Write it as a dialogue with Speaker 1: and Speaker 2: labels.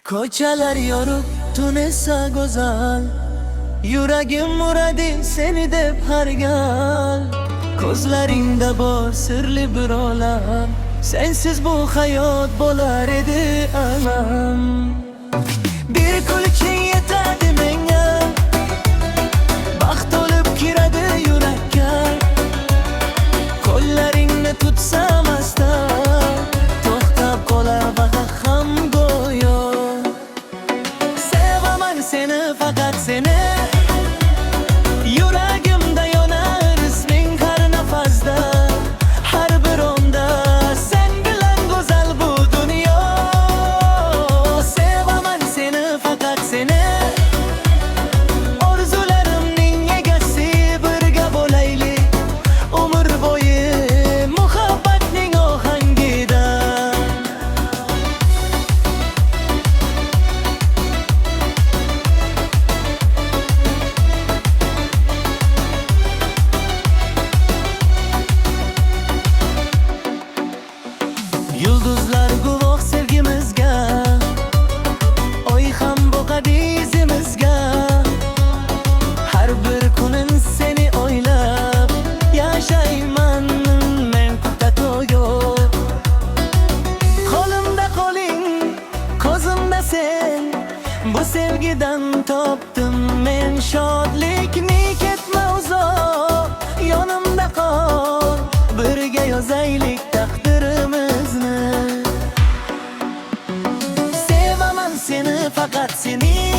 Speaker 1: Ko'chalar yorug', tun esa go'zal. Yuragim uradi seni deb har gal. Ko'zlaringda bor sirli bir olam. Sensiz bu hayot bo'lar edi alam. Bir kulching yetadi menga, baxt olib kiradi yurakka. Qo'llaringni tutsam asta, to'xtab qolar vaqt ham go'yo. Sevaman seni, faqat seni. Yuragimda yonar isming har nafasda, har bir onda sen bilan go'zal bu dunyo. Sevaman seni, faqat seni. Orzularimning egasi birga bo'laylik, umr bo'yi muhabbatning ohangida. Yulduzlar guvoh sevgimizga, oy ham boqadi izimizga. Har bir kunim seni o'ylab yashayman men kutatoyo. Qo'limda qo'ling, ko'zimda sen, bu sevgidan topdim men shodlikni. Ketma uzoq, yonimda qol, birga yozaylik taqdirimizni. Sevaman seni, faqat seni.